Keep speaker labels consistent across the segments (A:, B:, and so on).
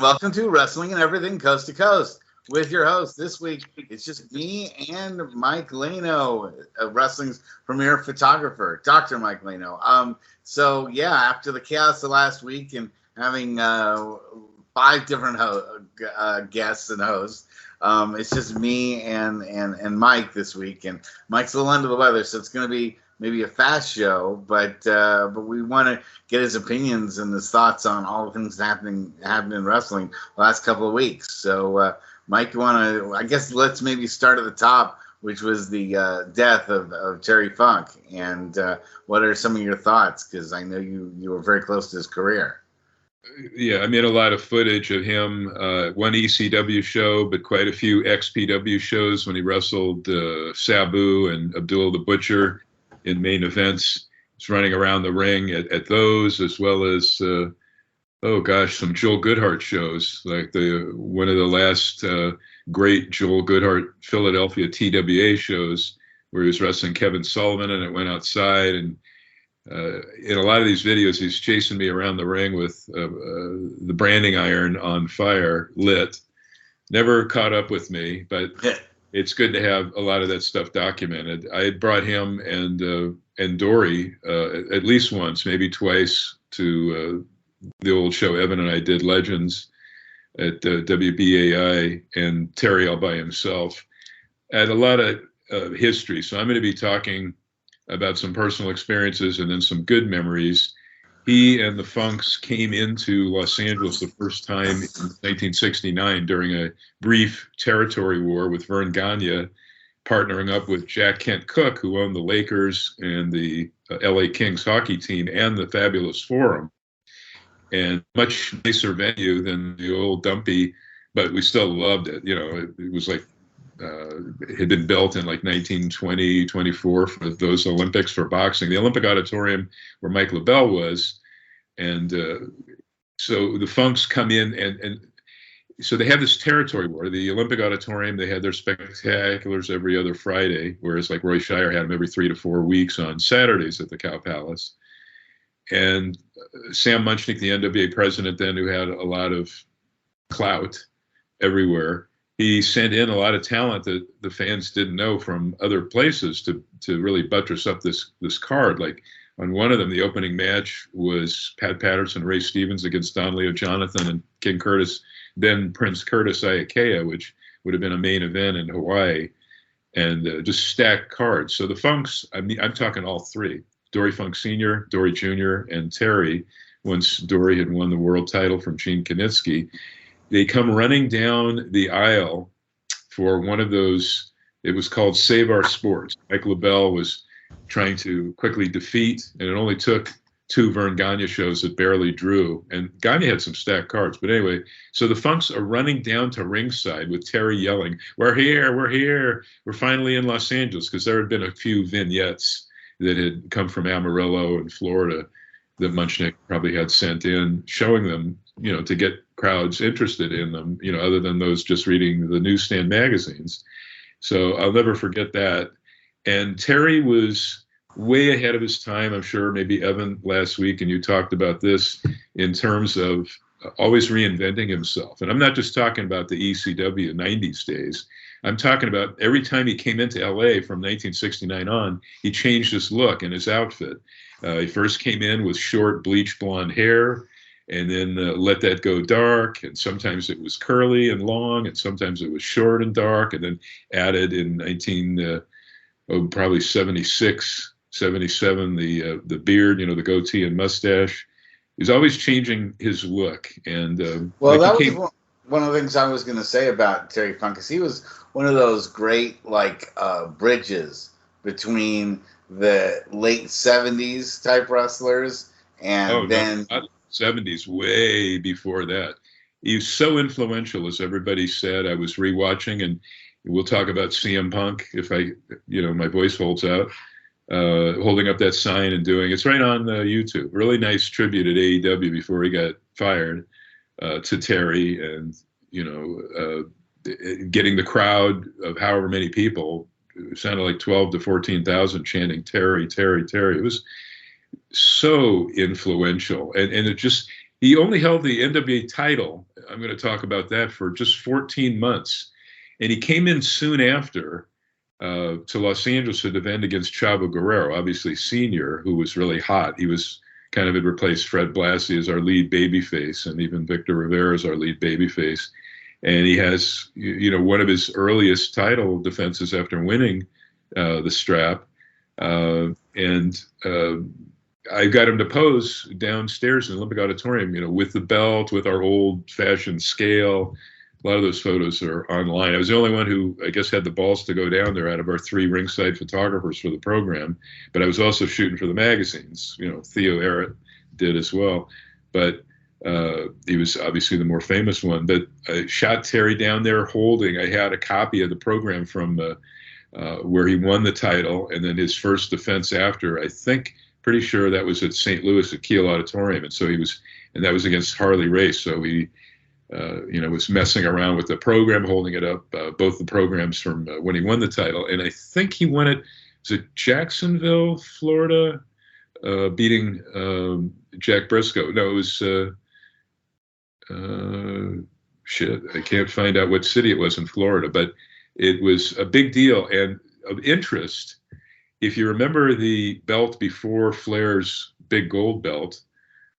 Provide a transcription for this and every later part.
A: welcome to Wrestling and Everything Coast to Coast with your host. This week, it's just me and Mike Leno, wrestling's premier photographer, Dr. Mike Leno. So, after the chaos of last week and having 5 different guests and hosts, it's just me and Mike this week. And Mike's a little under the weather, so it's going to be maybe a fast show, but we want to get his opinions and his thoughts on all the things happening in wrestling the last couple of weeks. So, Mike, you want to? I guess let's maybe start at the top, which was the death of Terry Funk, and what are some of your thoughts? Because I know you were very close to his career.
B: Yeah, I made a lot of footage of him. One ECW show, but quite a few XPW shows when he wrestled Sabu and Abdullah the Butcher in main events. He's running around the ring at those, as well as some Joel Goodhart shows, like one of the last great Joel Goodhart Philadelphia TWA shows, where he was wrestling Kevin Sullivan, and it went outside. And in a lot of these videos, he's chasing me around the ring with the branding iron on fire, lit. Never caught up with me, but it's good to have a lot of that stuff documented. I had brought him and Dory at least once, maybe twice, to the old show Evan and I did, Legends, at WBAI, and Terry all by himself. Had a lot of history, so I'm going to be talking about some personal experiences and then some good memories. He and the Funks came into Los Angeles the first time in 1969 during a brief territory war with Vern Gagne, partnering up with Jack Kent Cooke, who owned the Lakers and the LA Kings hockey team and the Fabulous Forum. And much nicer venue than the old Dumpy, but we still loved it. You know, it was like it had been built in like 1920, 24 for those Olympics for boxing. The Olympic Auditorium where Mike LaBelle was. And so the Funks come in, and so they have this territory war. The Olympic Auditorium, they had their spectaculars every other Friday, whereas like Roy Shire had them every 3 to 4 weeks on Saturdays at the Cow Palace. And Sam Munchnick, the NWA president then, who had a lot of clout everywhere, he sent in a lot of talent that the fans didn't know from other places to really buttress up this card. Like on one of them, the opening match was Pat Patterson, Ray Stevens against Don Leo Jonathan and King Curtis, then Prince Curtis Iakea, which would have been a main event in Hawaii, and just stacked cards. So the Funks, I'm talking all 3. Dory Funk Sr., Dory Jr., and Terry, once Dory had won the world title from Gene Knitsky. They come running down the aisle for one of those, it was called Save Our Sports. Mike LaBelle was trying to quickly defeat, and it only took 2 Vern Gagne shows that barely drew. And Gagne had some stacked cards. But anyway, so the Funks are running down to ringside with Terry yelling, "We're here, we're here. We're finally in Los Angeles," because there had been a few vignettes that had come from Amarillo and Florida that Munchnick probably had sent in, showing them, you know, to get crowds interested in them, you know, other than those just reading the newsstand magazines. So I'll never forget that. And Terry was way ahead of his time. I'm sure maybe Evan last week, and you talked about this in terms of always reinventing himself. And I'm not just talking about the ECW 90s days. I'm talking about every time he came into LA from 1969 on, he changed his look and his outfit. He first came in with short bleach blonde hair, and then let that go dark. And sometimes it was curly and long, and sometimes it was short and dark, and then added in probably 76, 77, the beard, you know, the goatee and mustache. He's always changing his look. And
A: well, that was one of the things I was going to say about Terry Funk, is he was one of those great bridges between the late 70s type wrestlers and then
B: 70s, way before that. He's so influential, as everybody said. I was rewatching, and we'll talk about CM Punk if my voice holds out. Holding up that sign and doing it's right on YouTube. Really nice tribute at AEW before he got fired to Terry, and getting the crowd of however many people, it sounded like 12 to 14,000 chanting Terry, Terry, Terry. It was so influential, and it just He only held the NWA title. I'm going to talk about that for just 14 months. And he came in soon after to Los Angeles to defend against Chavo Guerrero, obviously senior, who was really hot. He was kind of had replaced Fred Blassie as our lead babyface, and even Victor Rivera as our lead babyface. And he has, one of his earliest title defenses after winning the strap. I got him to pose downstairs in the Olympic Auditorium, with the belt, with our old-fashioned scale. A lot of those photos are online. I was the only one who, I guess, had the balls to go down there out of our 3 ringside photographers for the program. But I was also shooting for the magazines. Theo Arrett did as well. But he was obviously the more famous one. But I shot Terry down there holding. I had a copy of the program from where he won the title, and then his first defense after. I think, pretty sure that was at St. Louis at Kiel Auditorium. And so that was against Harley Race. So he was messing around with the program, holding it up, both the programs from when he won the title. And I think he won it, was it Jacksonville, Florida, beating Jack Briscoe. No, it was, I can't find out what city it was in Florida, but it was a big deal and of interest. If you remember, the belt before Flair's big gold belt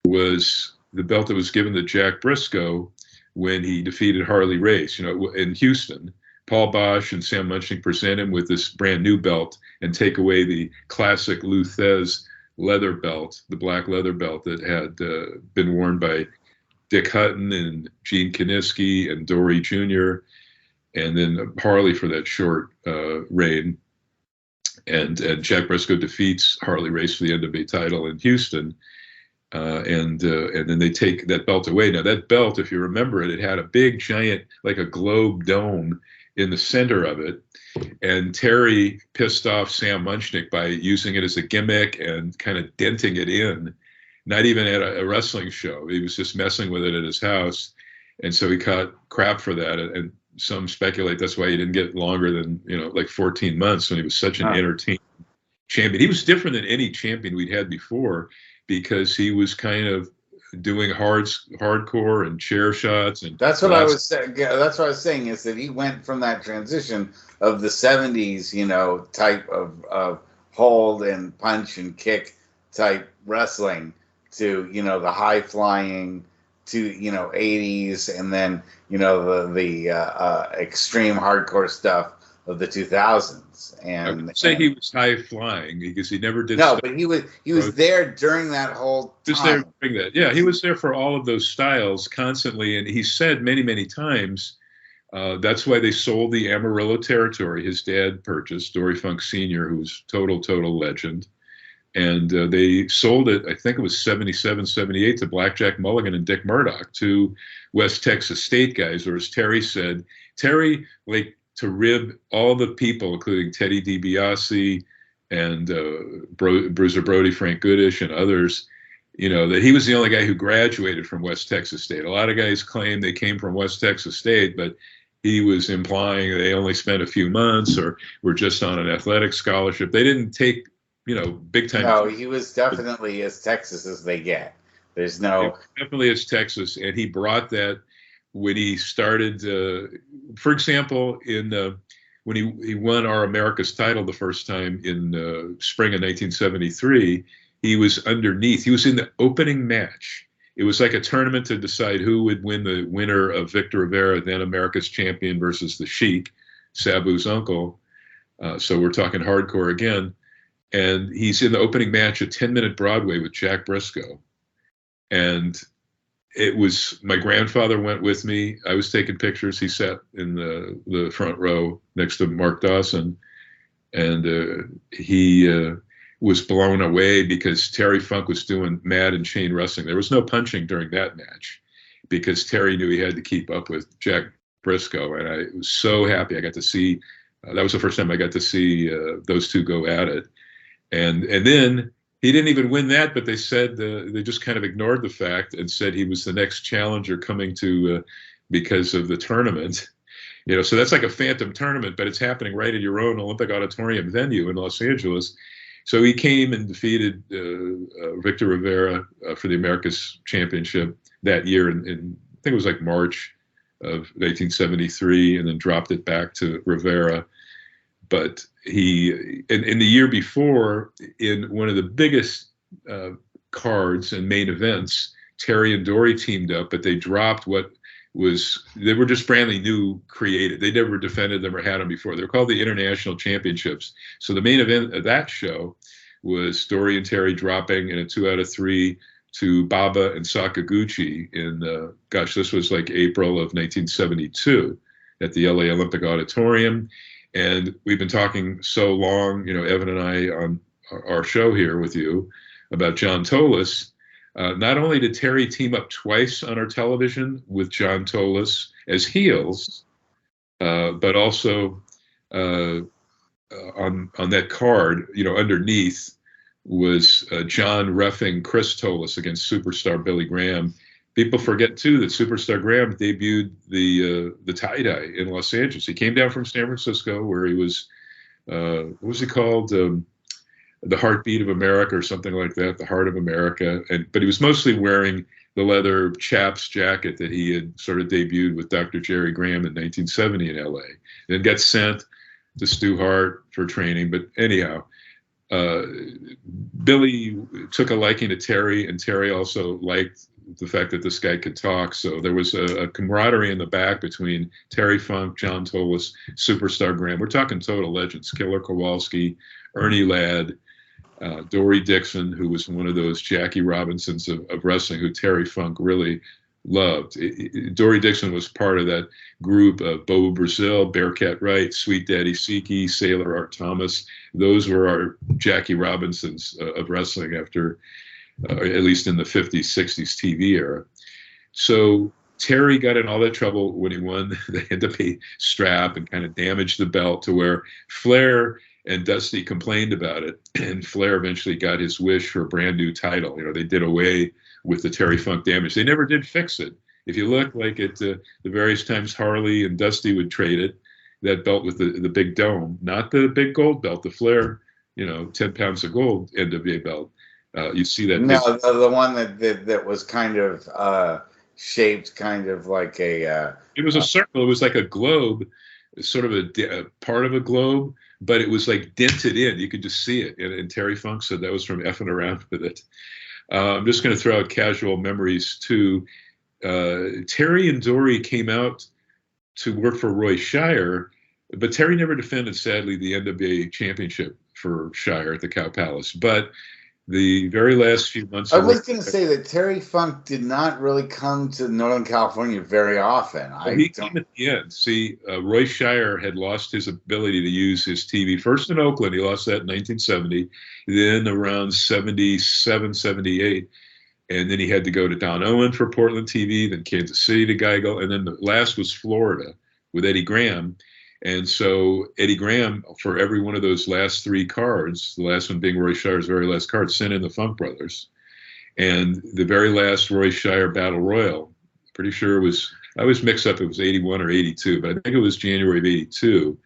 B: was the belt that was given to Jack Briscoe when he defeated Harley Race, in Houston. Paul Bosch and Sam Munching present him with this brand new belt and take away the classic Lou Thez leather belt, the black leather belt that had been worn by Dick Hutton and Gene Kiniski and Dory Jr., and then Harley for that short reign. And Jack Briscoe defeats Harley Race for the NWA title in Houston. And then they take that belt away. Now, that belt, if you remember it, it had a big, giant, like a globe dome in the center of it. And Terry pissed off Sam Munchnick by using it as a gimmick and kind of denting it in, not even at a wrestling show. He was just messing with it at his house. And so he caught crap for that. And some speculate that's why he didn't get longer than, like 14 months when he was such an entertaining champion. He was different than any champion we'd had before, because he was kind of doing hardcore and chair shots, and
A: that's what I was saying. Yeah, that's what I was saying, is that he went from that transition of the 70s, type of hold and punch and kick type wrestling to the high flying to 80s, and then the extreme hardcore stuff of the 2000s. And I
B: would say he was high flying because he never did.
A: No, but he was there during that whole time.
B: Just there during that. Yeah, he was there for all of those styles constantly, and he said many, many times that's why they sold the Amarillo territory his dad purchased, Dory Funk Sr., who was total legend. And they sold it, I think it was 77, 78, to Blackjack Mulligan and Dick Murdoch, two West Texas State guys, or as Terry said, Terry, like, to rib all the people, including Teddy DiBiase and Bruiser Brody, Frank Goodish, and others, that he was the only guy who graduated from West Texas State. A lot of guys claim they came from West Texas State, but he was implying they only spent a few months or were just on an athletic scholarship. They didn't take, big time.
A: No, he was definitely as Texas as they get. There's no.
B: Definitely as Texas, and he brought that when he started, for example, when he won our America's title the first time in spring of 1973, he was underneath. He was in the opening match. It was like a tournament to decide who would win, the winner of Victor Rivera, then America's champion, versus the Sheik, Sabu's uncle. So we're talking hardcore again. And he's in the opening match, a 10-minute Broadway with Jack Briscoe. And it was, my grandfather went with me. I was taking pictures. He sat in the front row next to Mark Dawson. And he was blown away because Terry Funk was doing Mad and Chain Wrestling. There was no punching during that match because Terry knew he had to keep up with Jack Briscoe. And I was so happy I got to see, that was the first time I got to see those two go at it. And then he didn't even win that, but they said they just kind of ignored the fact and said he was the next challenger coming to because of the tournament. So that's like a phantom tournament, but it's happening right at your own Olympic Auditorium venue in Los Angeles. So he came and defeated Victor Rivera for the America's Championship. that year, I think it was like March of 1973, and then dropped it back to Rivera. But in the year before, in one of the biggest cards and main events, Terry and Dory teamed up, but they dropped they were just brandly new created. They never defended them or had them before. They're called the International Championships. So the main event of that show was Dory and Terry dropping in a 2 out of 3 to Baba and Sakaguchi this was like April of 1972 at the LA Olympic Auditorium. And we've been talking so long, Evan and I on our show here with you about John Tolis. Not only did Terry team up twice on our television with John Tolis as heels, but also on that card, underneath was John reffing Chris Tolis against Superstar Billy Graham. People forget too that Superstar Graham debuted the tie-dye in Los Angeles. He came down from San Francisco where he was, what was he called? The Heartbeat of America or something like that, the Heart of America. But he was mostly wearing the leather chaps jacket that he had sort of debuted with Dr. Jerry Graham in 1970 in LA. Then got sent to Stu Hart for training. But anyhow, Billy took a liking to Terry, and Terry also liked the fact that this guy could talk. So there was a camaraderie in the back between Terry Funk, John Tolis, Superstar Graham. We're talking total legends: Killer Kowalski, Ernie Ladd, Dory Dixon, who was one of those Jackie Robinsons of wrestling, who Terry Funk really loved. Dory Dixon was part of that group of Bobo Brazil, Bearcat Wright, Sweet Daddy Siki, Sailor Art Thomas. Those were our Jackie Robinsons of wrestling after, at least in the 50s, 60s TV era. So Terry got in all that trouble when he won the NWA strap and kind of damaged the belt to where Flair and Dusty complained about it, and Flair eventually got his wish for a brand new title. They did away with the Terry Funk damage. They never did fix it. If you look like at the various times Harley and Dusty would trade it, that belt with the big dome, not the big gold belt, the Flair, 10 pounds of gold NWA belt. You see that.
A: No, the one that was kind of shaped kind of like a...
B: it was a circle. It was like a globe, sort of a part of a globe, but it was like dented in. You could just see it. And Terry Funk said that was from effing around with it. I'm just going to throw out casual memories too. Terry and Dory came out to work for Roy Shire, but Terry never defended, sadly, the NWA championship for Shire at the Cow Palace. But the very last few months...
A: I was going to say that Terry Funk did not really come to Northern California very often.
B: He came at the end. See, Roy Shire had lost his ability to use his TV. First in Oakland, he lost that in 1970. Then around 77, 78. And then he had to go to Don Owen for Portland TV, then Kansas City to Geigel. And then the last was Florida with Eddie Graham. And so Eddie Graham, for every one of those last 3 cards, the last one being Roy Shire's very last card, sent in the Funk Brothers. And the very last Roy Shire Battle Royal, pretty sure it was, I always mix up, it was 81 or 82, but I think it was January of 82.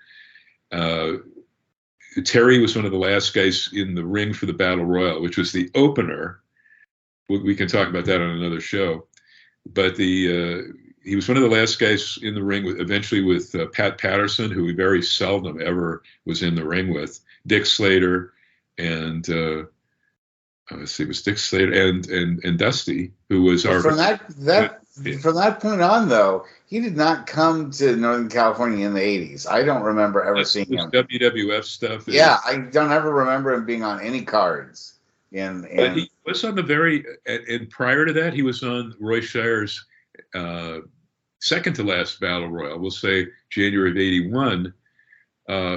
B: Terry was one of the last guys in the ring for the Battle Royal, which was the opener. We can talk about that on another show. But he was one of the last guys in the ring, eventually with Pat Patterson, who he very seldom ever was in the ring with, Dick Slater, and let's see, it was Dick Slater and Dusty, who was our...
A: From that point on, though, he did not come to Northern California in the 80s. I don't remember ever seeing him.
B: WWF stuff.
A: Yeah, I don't ever remember him being on any cards.
B: But he was on and prior to that, he was on Roy Shire's second to last Battle Royal, we'll say January of 81,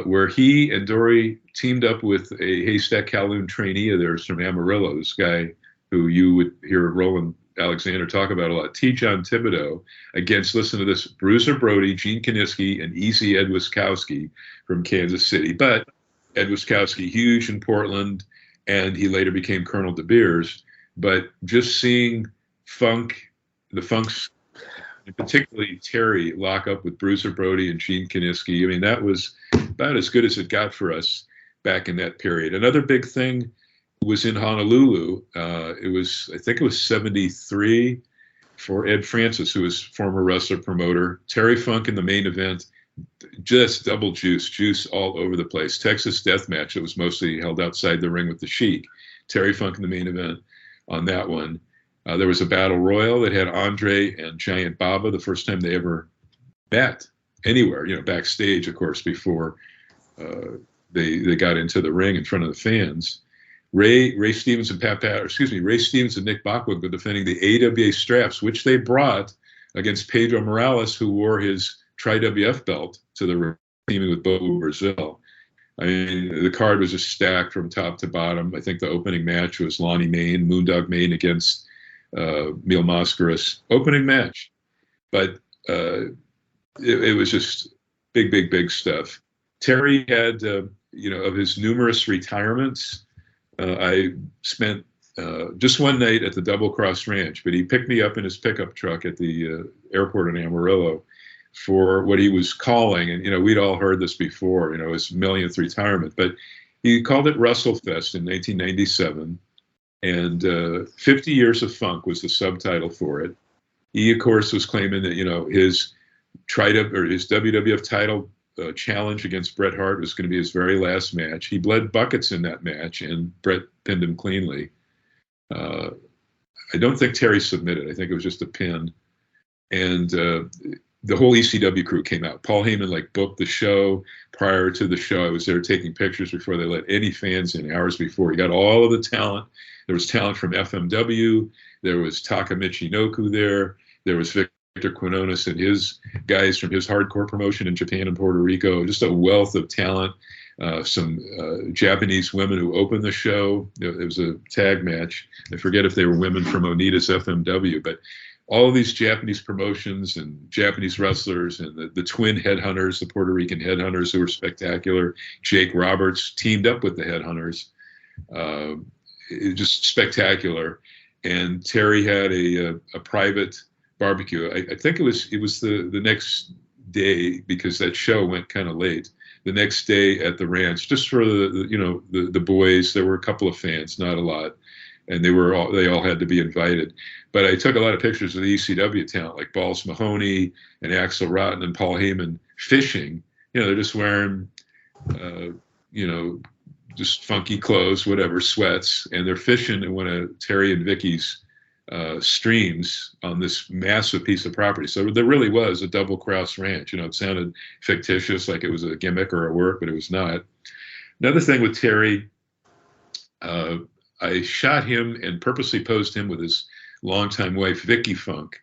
B: where he and Dory teamed up with a Haystack Calhoun trainee of theirs from Amarillo, this guy who you would hear Roland Alexander talk about a lot, T. John Thibodeau, against, listen to this, Bruiser Brody, Gene Kaniski, and Easy Ed Wiskowski from Kansas City. But Ed Wiskowski, huge in Portland, and he later became Colonel De Beers. But just seeing the Funks, and particularly Terry, lock up with Bruiser Brody and Gene Kaniski, I mean, that was about as good as it got for us back in that period. Another big thing was in Honolulu. I think it was 73. for Ed Francis, who was former wrestler promoter. Terry Funk in the main event, just double juice all over the place. Texas Death Match, it was mostly held outside the ring with the Sheik. Terry Funk in the main event on that one. There was a battle royal that had Andre and Giant Baba, the first time they ever met anywhere, backstage, of course, before they got into the ring in front of the fans. Ray Stevens and Ray Stevens and Nick Bockwin were defending the AWA straps, which they brought against Pedro Morales, who wore his Tri-WF belt to the ring, teaming with Bobo Brazil. I mean, the card was just stacked from top to bottom. I think the opening match was Lonnie Main, Moondog Main against Mil Mascaras. Opening match. But it was just big stuff. Terry had, of his numerous retirements, I spent just one night at the Double Cross Ranch, but he picked me up in his pickup truck at the airport in Amarillo for what he was calling, and we'd all heard this before, his millionth retirement, but he called it WrestleFest in 1997, and 50 Years of Funk was the subtitle for it. He, of course, was claiming that his his WWF title challenge against Bret Hart was going to be his very last match. He bled buckets in that match, and Bret pinned him cleanly. I don't think Terry submitted. I think it was just a pin. And the whole ECW crew came out. Paul Heyman booked the show. Prior to the show, I was there taking pictures before they let any fans in, hours before. He got all of the talent. There was talent from FMW. There was Taka Michinoku there. There was Victor Quinones and his guys from his hardcore promotion in Japan and Puerto Rico. Just a wealth of talent. Some Japanese women who opened the show. It was a tag match. I forget if they were women from Onita's FMW, but all of these Japanese promotions and Japanese wrestlers and the twin headhunters, the Puerto Rican headhunters who were spectacular. Jake Roberts teamed up with the headhunters. Just spectacular. And Terry had a private barbecue. I think it was the next day, because that show went kind of late. The next day at the ranch, just for the boys. There were a couple of fans, not a lot, and they all had to be invited. But I took a lot of pictures of the ECW talent, like Balls Mahoney and Axel Rotten and Paul Heyman fishing. They're just wearing, just funky clothes, whatever, sweats, and they're fishing in one of Terry and Vicky's streams on this massive piece of property. So there really was a Double Cross Ranch. It sounded fictitious, like it was a gimmick or a work, but it was not. Another thing with Terry, I shot him and purposely posed him with his longtime wife, Vicky Funk,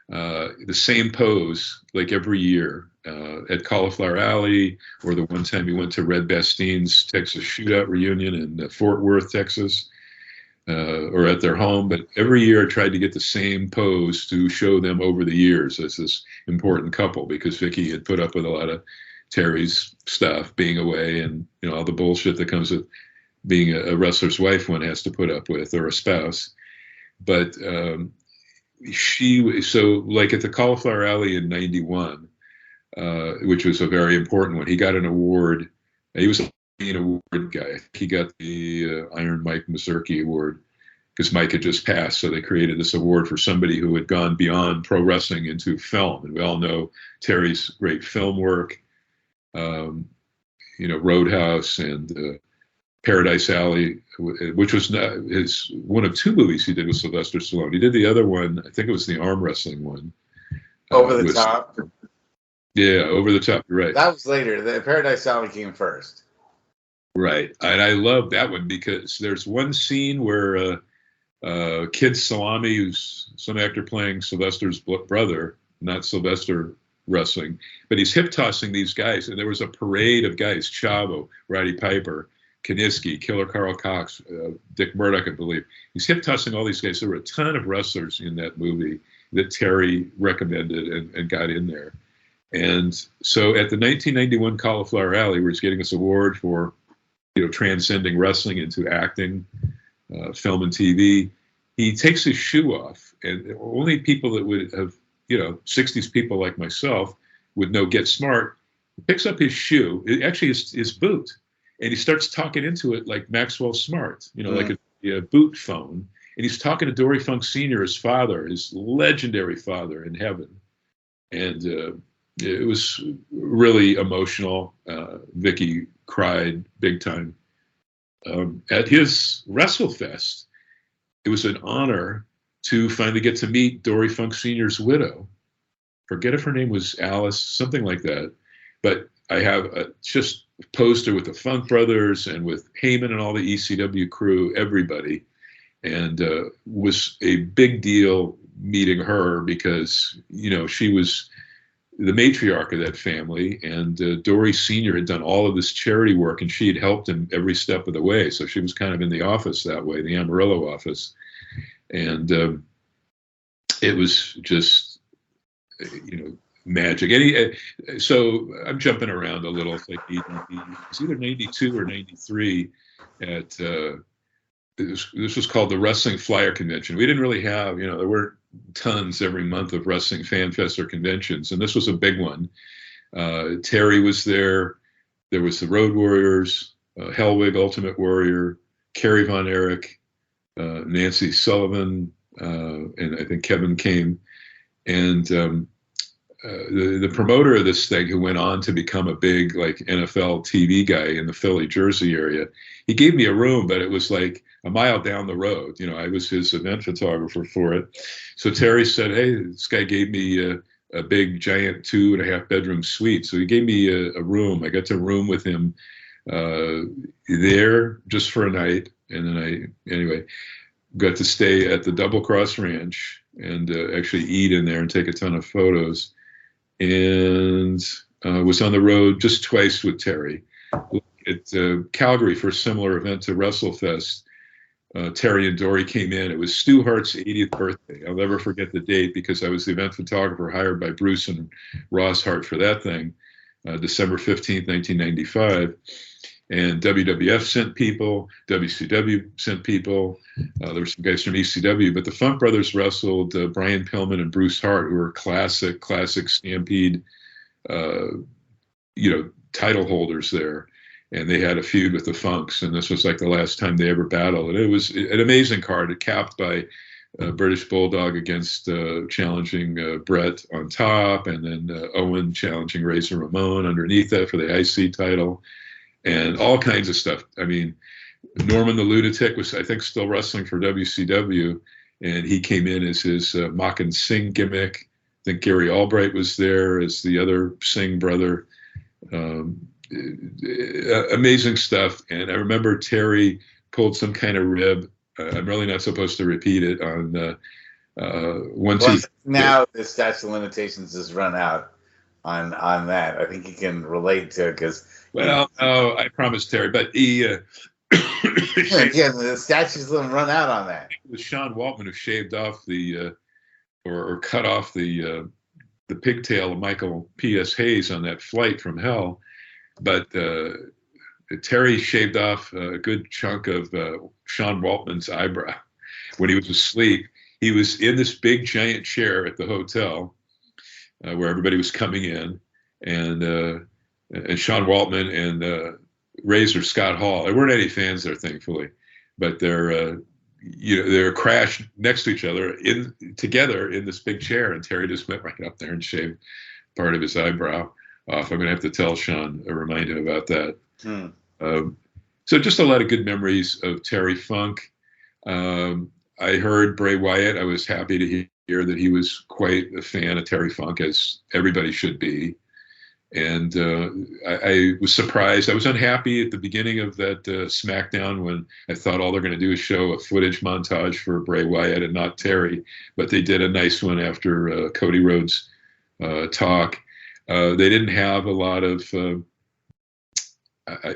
B: the same pose like every year at Cauliflower Alley, or the one time he went to Red Bastine's Texas Shootout reunion in Fort Worth, Texas. Or at their home, but every year I tried to get the same pose to show them over the years as this important couple, because Vicky had put up with a lot of Terry's stuff, being away, and all the bullshit that comes with being a wrestler's wife one has to put up with, or a spouse. But at the Cauliflower Alley in '91, which was a very important one, he got an award. He was an award guy. He got the Iron Mike Mazurki Award because Mike had just passed. So they created this award for somebody who had gone beyond pro wrestling into film. And we all know Terry's great film work, Roadhouse and Paradise Alley, which was one of two movies he did with Sylvester Stallone. He did the other one, I think it was the arm wrestling one.
A: Over the Top.
B: Yeah, Over the Top, right.
A: That was later. The Paradise Alley came first.
B: Right. And I love that one because there's one scene where Kid Salami, who's some actor playing Sylvester's brother, not Sylvester wrestling, but he's hip tossing these guys. And there was a parade of guys: Chavo, Roddy Piper, Kaniski, Killer Carl Cox, Dick Murdoch, I believe. He's hip tossing all these guys. There were a ton of wrestlers in that movie that Terry recommended and got in there. And so at the 1991 Cauliflower Alley, where he's getting this award for transcending wrestling into acting, film and TV, he takes his shoe off, and only people that would have, 60s people like myself would know Get Smart. He picks up his shoe, actually his boot, and he starts talking into it like Maxwell Smart, like a boot phone. and he's talking to Dory Funk Sr., his father, his legendary father in heaven. And it was really emotional. Vicky cried big time. At his WrestleFest, it was an honor to finally get to meet Dory Funk Sr.'s widow. Forget if her name was Alice, something like that. But I have just a poster with the Funk Brothers and with Heyman and all the ECW crew, everybody. And was a big deal meeting her because, you know, she was the matriarch of that family, and Dory Sr. had done all of this charity work, and she had helped him every step of the way. So she was kind of in the office that way, the Amarillo office. And it was just, you know, magic. So I'm jumping around a little. It's like it's either 92 or 93 at this was called the Wrestling Flyer Convention. We didn't really have, you know, there weren't tons every month of wrestling fan fest or conventions, and this was a big one. Terry was there. There was the Road Warriors, Hellwig Ultimate Warrior, Kerry Von Erich, Nancy Sullivan, and I think Kevin came. And the promoter of this thing, who went on to become a big like NFL TV guy in the Philly, Jersey area, he gave me a room, but it was like a mile down the road. You know, I was his event photographer for it. So Terry said, hey, this guy gave me a big, giant 2.5 bedroom suite. So he gave me a room. I got to room with him there just for a night. And then anyway, got to stay at the Double Cross Ranch and actually eat in there and take a ton of photos. And was on the road just twice with Terry. At Calgary for a similar event to WrestleFest, Terry and Dory came in. It was Stu Hart's 80th birthday. I'll never forget the date because I was the event photographer hired by Bruce and Ross Hart for that thing, December 15th, 1995. And WWF sent people, WCW sent people. There were some guys from ECW, but the Funk Brothers wrestled Brian Pillman and Bruce Hart, who were classic Stampede, title holders there. And they had a feud with the Funks, and this was like the last time they ever battled. And it was an amazing card. It capped by British Bulldog against challenging Brett on top, and then Owen challenging Razor Ramon underneath that for the IC title, and all kinds of stuff. I mean, Norman the Lunatic was, I think, still wrestling for WCW, and he came in as his Mock and Sing gimmick. I think Gary Albright was there as the other Singh brother. Amazing stuff. And I remember Terry pulled some kind of rib. I'm really not supposed to repeat it on
A: now the statute of limitations has run out on that. I think you can relate to it because
B: I promised Terry, but he
A: again, the statutes run out on that.
B: It was Sean Waltman who shaved off the or cut off the pigtail of Michael P.S. Hayes on that flight from hell. But Terry shaved off a good chunk of Sean Waltman's eyebrow when he was asleep. He was in this big giant chair at the hotel where everybody was coming in, and Sean Waltman and Razor Scott Hall. There weren't any fans there, thankfully, but they're crashed next to each other together in this big chair, and Terry just went right up there and shaved part of his eyebrow off. I'm going to have to tell Sean, remind him about that. So just a lot of good memories of Terry Funk. I heard Bray Wyatt. I was happy to hear that he was quite a fan of Terry Funk, as everybody should be. And I was surprised. I was unhappy at the beginning of that SmackDown when I thought all they're going to do is show a footage montage for Bray Wyatt and not Terry. But they did a nice one after Cody Rhodes' talk. They didn't have a lot of,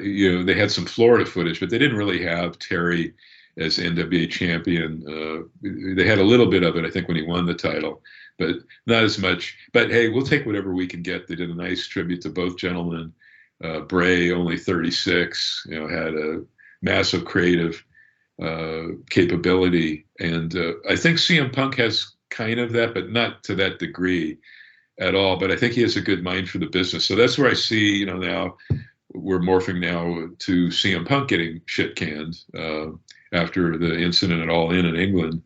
B: they had some Florida footage, but they didn't really have Terry as NWA champion. They had a little bit of it, I think, when he won the title, but not as much. But hey, we'll take whatever we can get. They did a nice tribute to both gentlemen. Bray, only 36, had a massive creative capability. And I think CM Punk has kind of that, but not to that degree at all. But I think he has a good mind for the business. So that's where I see, now we're morphing now to CM Punk getting shit canned. after the incident at All In England,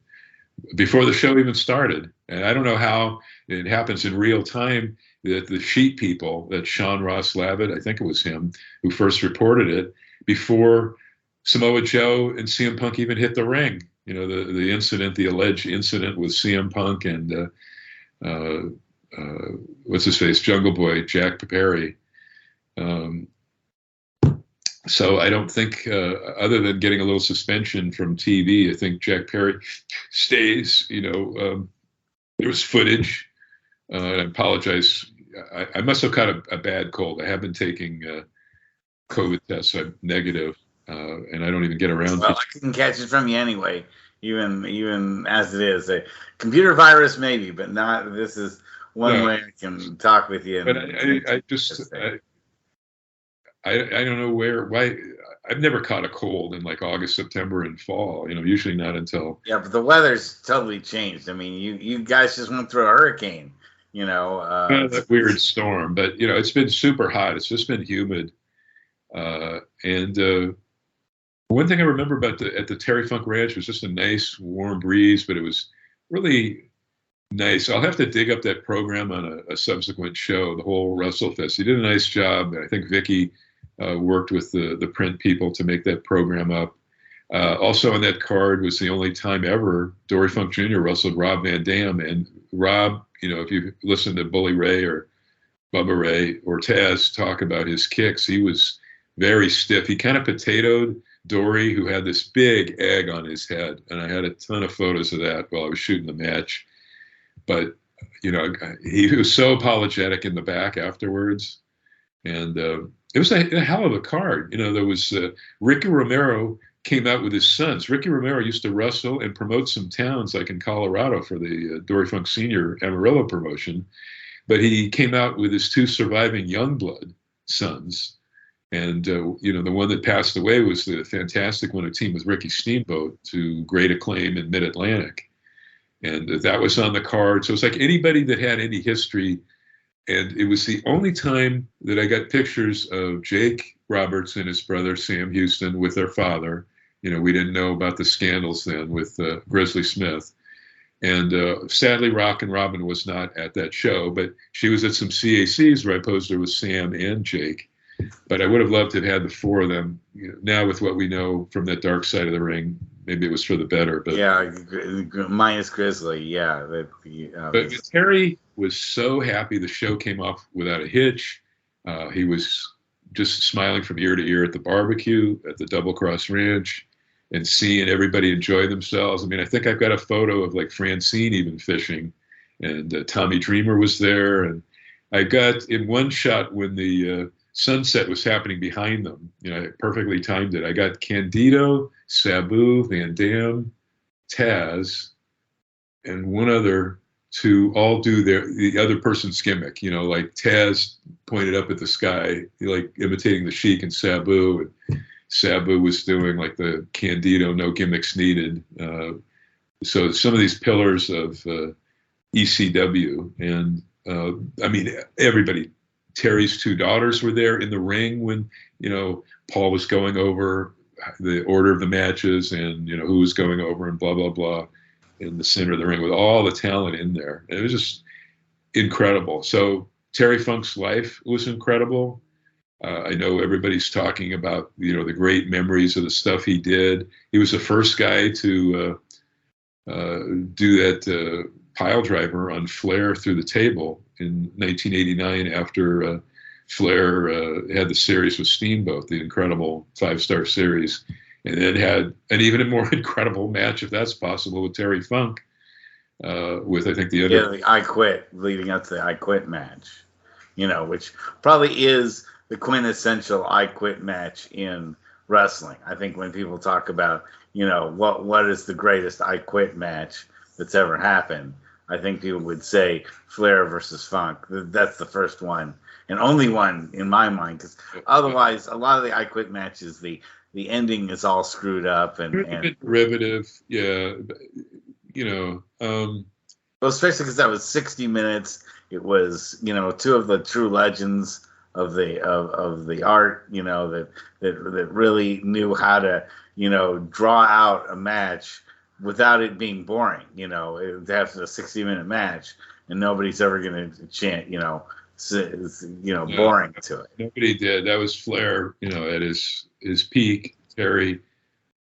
B: before the show even started. And I don't know how it happens in real time that the Sheet people, that Sean Ross Lavett, I think it was him, who first reported it, before Samoa Joe and CM Punk even hit the ring. You know, the incident, the alleged incident with CM Punk and what's his face, Jungle Boy, Jack Perry. So I don't think, other than getting a little suspension from TV, I think Jack Perry stays. You know, there was footage. And I apologize. I must have caught a bad cold. I have been taking COVID tests. I'm negative, and I don't even get around.
A: Well, I can catch it from you anyway, even as it is. A computer virus, maybe, but not. This is one way I can talk with you.
B: But I don't know why. I've never caught a cold in like August, September, and fall. You know, usually not until.
A: Yeah, but the weather's totally changed. I mean, you guys just went through a hurricane. You know,
B: that weird storm. But you know, it's been super hot. It's just been humid. And one thing I remember about at the Terry Funk Ranch was just a nice warm breeze, but it was really nice. I'll have to dig up that program on a subsequent show, the whole WrestleFest. He did a nice job. I think Vicky worked with the print people to make that program up. Also on that card was the only time ever Dory Funk Jr. wrestled Rob Van Dam. And Rob, you know, if you listen to Bully Ray or Bubba Ray or Taz talk about his kicks, he was very stiff. He kind of potatoed Dory, who had this big egg on his head. And I had a ton of photos of that while I was shooting the match. But, you know, he was so apologetic in the back afterwards. And it was a hell of a card. You know, there was Ricky Romero came out with his sons. Ricky Romero used to wrestle and promote some towns like in Colorado for the Dory Funk Sr. Amarillo promotion. But he came out with his two surviving Youngblood sons. And, you know, the one that passed away was the fantastic one, a team with Ricky Steamboat to great acclaim in Mid-Atlantic. And that was on the card. So it's like anybody that had any history. And it was the only time that I got pictures of Jake Roberts and his brother, Sam Houston, with their father. You know, we didn't know about the scandals then with Grizzly Smith. And sadly, Rockin' Robin was not at that show, but she was at some CACs where I posed her with Sam and Jake. But I would have loved to have had the four of them. You know, now with what we know from that dark side of the ring, maybe it was for the better. But
A: yeah, minus Grizzly, yeah.
B: But Terry was so happy the show came off without a hitch. He was just smiling from ear to ear at the barbecue at the Double Cross Ranch and seeing everybody enjoy themselves. I mean, I think I've got a photo of like Francine even fishing, and Tommy Dreamer was there. And I got in one shot when the sunset was happening behind them. You know, I perfectly timed it. I got Candido, Sabu, Van Dam, Taz, and one other to all do the other person's gimmick. You know, like Taz pointed up at the sky, like imitating the Sheik, and Sabu was doing like the Candido, no gimmicks needed. So some of these pillars of ECW, and I mean, everybody. Terry's two daughters were there in the ring when, you know, Paul was going over the order of the matches and, you know, who was going over and blah, blah, blah in the center of the ring with all the talent in there. And it was just incredible. So Terry Funk's life was incredible. I know everybody's talking about, you know, the great memories of the stuff he did. He was the first guy to do that pile driver on Flair through the table in 1989 after Flair had the series with Steamboat, the incredible 5-star series, and then had an even more incredible match, if that's possible, with Terry Funk, with I think the other.
A: Yeah, the I Quit, leading up to the I Quit match, you know, which probably is the quintessential I Quit match in wrestling. I think when people talk about, you know, what is the greatest I Quit match that's ever happened, I think people would say Flair versus Funk. That's the first one and only one in my mind, because otherwise, a lot of the I Quit matches, the ending is all screwed up and
B: a bit derivative. Yeah, you know.
A: Well, especially because that was 60 minutes. It was, you know, two of the true legends of the art, that really knew how to, draw out a match without it being boring. That's a 60-minute match, and nobody's ever going to chant, boring to it.
B: Nobody did. That was Flair, at his peak. Terry,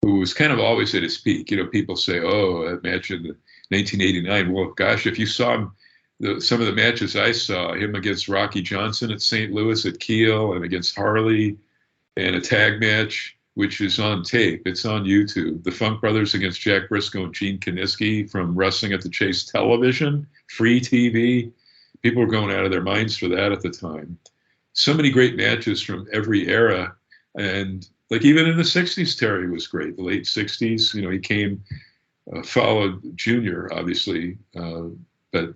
B: who was kind of always at his peak. People say, "Oh, that match in 1989." Well, gosh, if you saw him. Some of the matches I saw, him against Rocky Johnson at St. Louis at Kiel, and against Harley, and a tag match, which is on tape. It's on YouTube. The Funk Brothers against Jack Briscoe and Gene Kiniski from Wrestling at the Chase Television, free TV. People were going out of their minds for that at the time. So many great matches from every era. And like even in the 60s, Terry was great. The late 60s, he came, followed Junior, obviously, but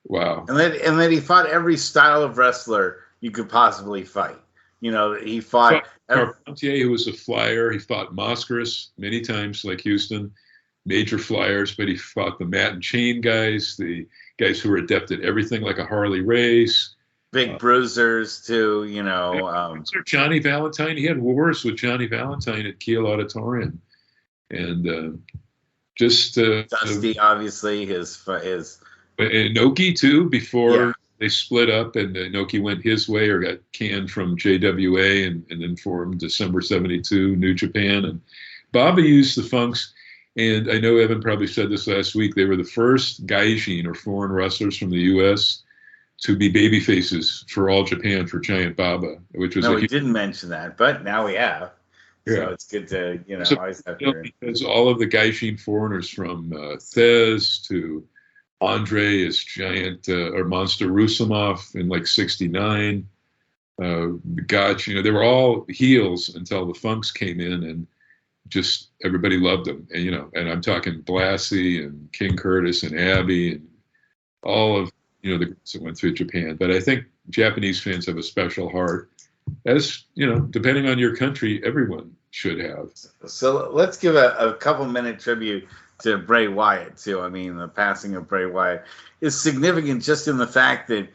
B: wow.
A: And then he fought every style of wrestler you could possibly fight. He fought
B: Carpentier, who was a flyer. He fought Moscaris many times, like Houston, major flyers, but he fought the mat and chain guys, the guys who were adept at everything, like a Harley Race.
A: Big bruisers, too,
B: Johnny Valentine. He had wars with Johnny Valentine at Kiel Auditorium. And
A: Dusty, obviously, his
B: and Inoki too, before they split up, and Inoki went his way or got canned from JWA and then formed December 72 New Japan. And Baba used the Funks, and I know Evan probably said this last week, they were the first gaijin or foreign wrestlers from the U.S. to be baby faces for All Japan for Giant Baba, which was
A: we didn't mention that, but now we have. Yeah. So it's good to, always have
B: because all of the gaijin foreigners from Thez to Andre is Giant or Monster Rusimov in like 69. Gotch, they were all heels until the Funks came in, and just everybody loved them. And and I'm talking Blassie and King Curtis and Abby and all of the groups that went through Japan. But I think Japanese fans have a special heart, as depending on your country, everyone should have.
A: So let's give a couple-minute tribute to Bray Wyatt, too. I mean, the passing of Bray Wyatt is significant just in the fact that,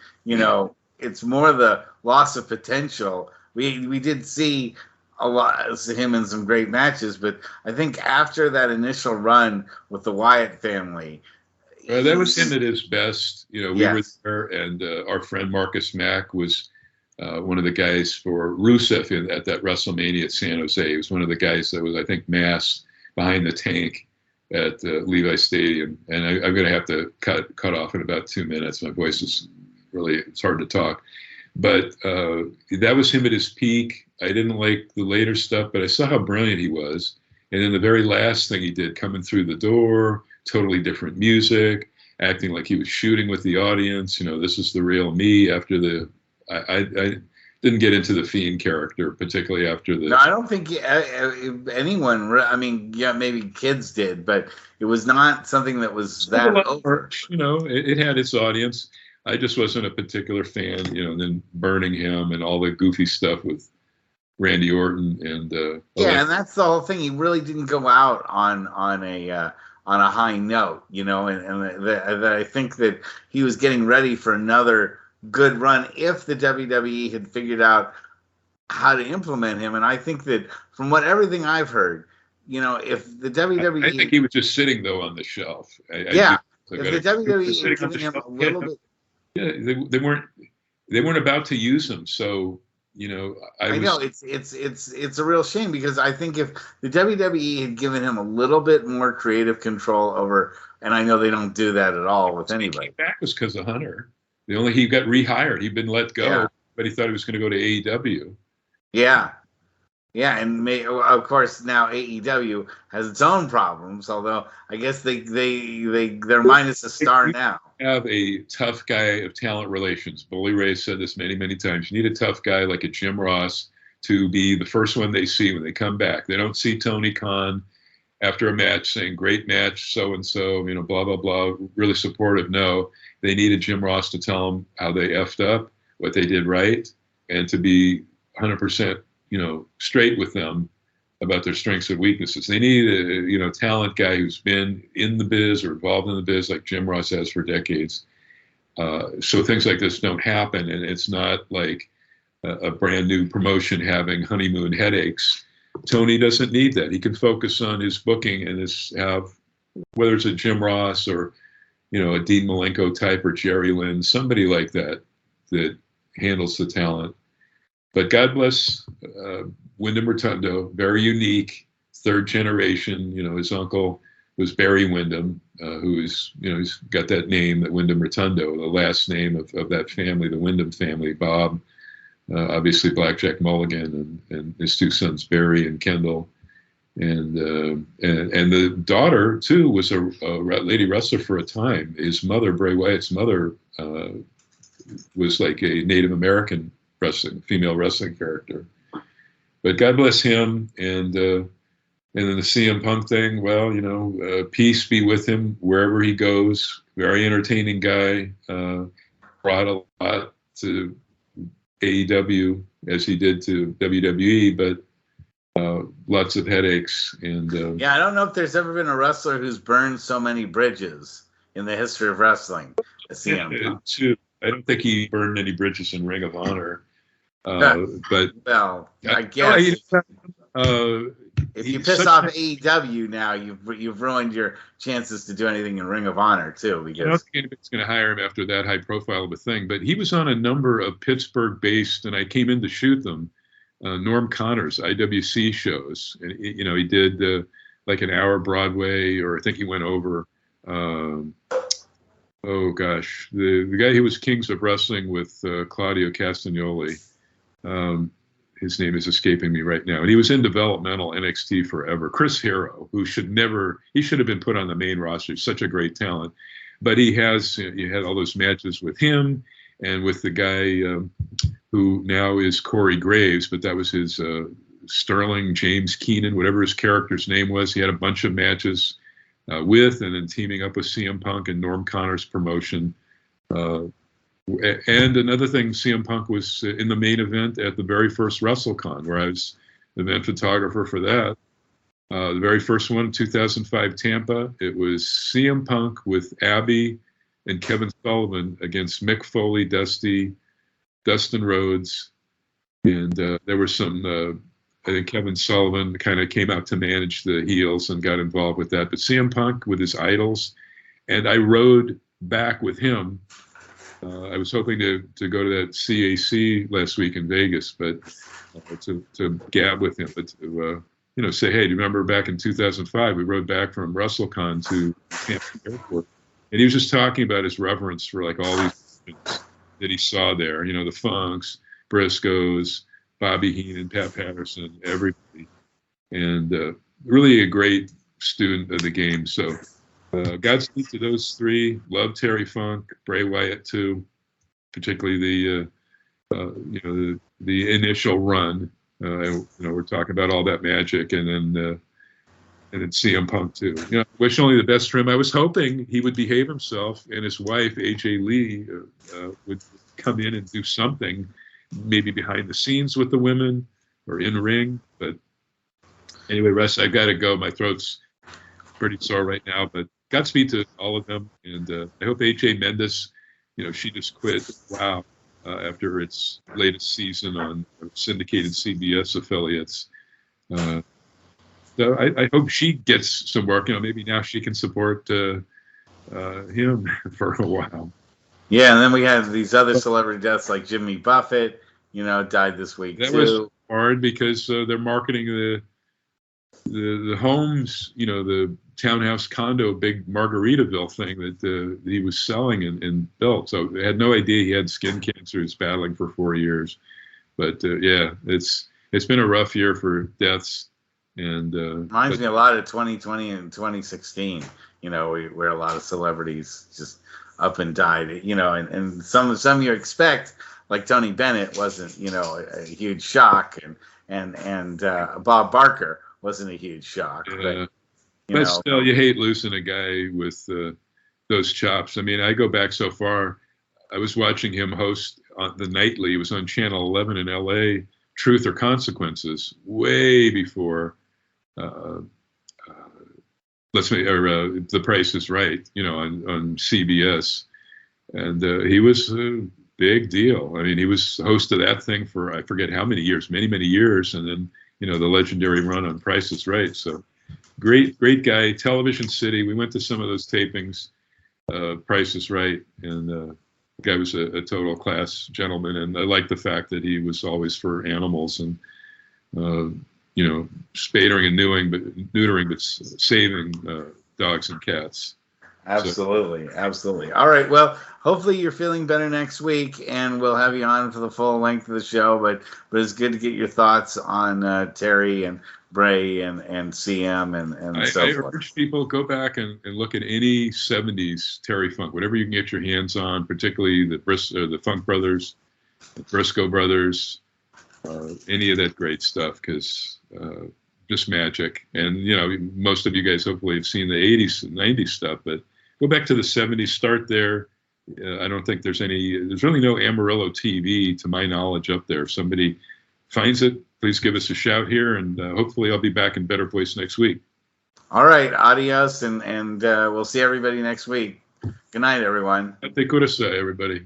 A: it's more the loss of potential. We did see a lot of him in some great matches, but I think after that initial run with the Wyatt family...
B: that was him at his best. We were there, and our friend Marcus Mack was one of the guys for Rusev at that WrestleMania at San Jose. He was one of the guys that was, I think, masked behind the tank at Levi Stadium, and I'm going to have to cut off in about 2 minutes. My voice is it's hard to talk. But that was him at his peak. I didn't like the later stuff, but I saw how brilliant he was. And then the very last thing he did, coming through the door, totally different music, acting like he was shooting with the audience. This is the real me after I didn't get into the Fiend character, particularly after the...
A: No, I don't think anyone... I mean, maybe kids did, but it was not something that was that over.
B: It had its audience. I just wasn't a particular fan, and then burning him and all the goofy stuff with Randy Orton and...
A: and that's the whole thing. He really didn't go out on a high note, and I think that he was getting ready for another good run if the WWE had figured out how to implement him. And I think that from everything I've heard, if the WWE...
B: I think he was just sitting, though, on the shelf.
A: If the WWE had given him a little bit...
B: Yeah, they weren't about to use him, so... I know
A: it's a real shame, because I think if the WWE had given him a little bit more creative control over, and I know they don't do that at all with anybody.
B: He came back was because of Hunter. He got rehired. He'd been let go, but he thought he was going to go to AEW.
A: Yeah, and of course now AEW has its own problems. Although I guess they're minus a star now.
B: Have a tough guy of talent relations. Bully Ray said this many times. You need a tough guy like a Jim Ross to be the first one they see when they come back. They don't see Tony Khan after a match saying, "Great match, so and so," blah blah blah, really supportive. No. They needed Jim Ross to tell them how they effed up, what they did right, and to be 100%, straight with them about their strengths and weaknesses. They need a talent guy who's been in the biz or involved in the biz like Jim Ross has for decades. So things like this don't happen, and it's not like a brand new promotion having honeymoon headaches. Tony doesn't need that. He can focus on his booking and whether it's a Jim Ross or, a Dean Malenko type or Jerry Lynn, somebody like that handles the talent. But God bless Wyndham Rotundo, very unique, third generation. His uncle was Barry Wyndham, who is, he's got that name, that Wyndham Rotundo, the last name of that family, the Wyndham family. Bob, obviously Blackjack Mulligan, and his two sons Barry and Kendall, and the daughter too was a lady wrestler for a time. His mother, Bray Wyatt's mother, was like a Native American female wrestling character. But God bless him, and then the CM Punk thing. Well, peace be with him wherever he goes. Very entertaining guy. Brought a lot to AEW as he did to WWE, but lots of headaches. And
A: I don't know if there's ever been a wrestler who's burned so many bridges in the history of wrestling as CM Punk.
B: I don't think he burned any bridges in Ring of Honor. But
A: well, I guess if you piss off
B: AEW
A: now, you've ruined your chances to do anything in Ring of Honor too. Because
B: I don't think anybody's going to hire him after that high profile of a thing. But he was on a number of Pittsburgh-based, and I came in to shoot them, Norm Connor's IWC shows. And he did like an hour Broadway, or I think he went over. Oh gosh, the guy who was Kings of Wrestling with Claudio Castagnoli. His name is escaping me right now. And he was in developmental NXT forever. Chris Hero, who should have been put on the main roster. He's such a great talent. But he had all those matches with him and with the guy who now is Corey Graves, but that was his Sterling James Keenan, whatever his character's name was. He had a bunch of matches with, and then teaming up with CM Punk and Norm Connor's promotion. And another thing, CM Punk was in the main event at the very first WrestleCon, where I was the event photographer for that. The very first one, 2005 Tampa, it was CM Punk with Abby and Kevin Sullivan against Mick Foley, Dustin Rhodes, and there were some, I think Kevin Sullivan kind of came out to manage the heels and got involved with that. But CM Punk with his idols, and I rode back with him. I was hoping to go to that CAC last week in Vegas, but to gab with him, but to say, hey, do you remember back in 2005 we rode back from WrestleCon to Tampa Airport, and he was just talking about his reverence for like all these things that he saw there. The Funks, Briscoes, Bobby Heenan, Pat Patterson, everybody, and really a great student of the game. So. Godspeed to those three. Love Terry Funk, Bray Wyatt too, particularly the initial run. We're talking about all that magic, and then CM Punk too. Wish only the best for him. I was hoping he would behave himself, and his wife AJ Lee would come in and do something, maybe behind the scenes with the women or in ring. But anyway, Russ, I've got to go. My throat's pretty sore right now, but. Godspeed to all of them, and I hope AJ Mendes, she just quit. Wow, after its latest season on syndicated CBS affiliates. So I hope she gets some work. Maybe now she can support him for a while.
A: Yeah, and then we had these other celebrity deaths like Jimmy Buffett. Died this week
B: that
A: too.
B: Was hard because they're marketing the homes, the townhouse condo, big Margaritaville thing that he was selling and built. So they had no idea he had skin cancer. He was battling for 4 years. But it's been a rough year for deaths. And
A: reminds me a lot of 2020 and 2016. Where a lot of celebrities just up and died. And some you expect, like Tony Bennett, wasn't a huge shock, and Bob Barker wasn't a huge shock.
B: Yeah. But still, you hate losing a guy with those chops. I mean, I go back so far. I was watching him host on the nightly. It was on Channel 11 in L.A., Truth or Consequences, way before The Price is Right, on CBS. And he was Big deal. I mean, he was host of that thing for, I forget how many years, many, many years. And then, the legendary run on Price is Right. So great guy. Television City. We went to some of those tapings, Price is Right. And the guy was a total class gentleman. And I like the fact that he was always for animals and, spadering and neutering, but saving dogs and cats.
A: Absolutely. All right. Well, hopefully you're feeling better next week, and we'll have you on for the full length of the show. But it's good to get your thoughts on Terry and Bray and CM and so forth.
B: I urge people go back and look at any 70s Terry Funk, whatever you can get your hands on, particularly the Funk Brothers, the Briscoe Brothers, any of that great stuff, because just magic. And, most of you guys hopefully have seen the 80s and 90s stuff, but go back to the 70s, start there. I don't think there's really no Amarillo TV, to my knowledge, up there. If somebody finds it, please give us a shout here, and hopefully I'll be back in better voice next week.
A: All right. Adios, and we'll see everybody next week. Good night, everyone.
B: Te curas, everybody.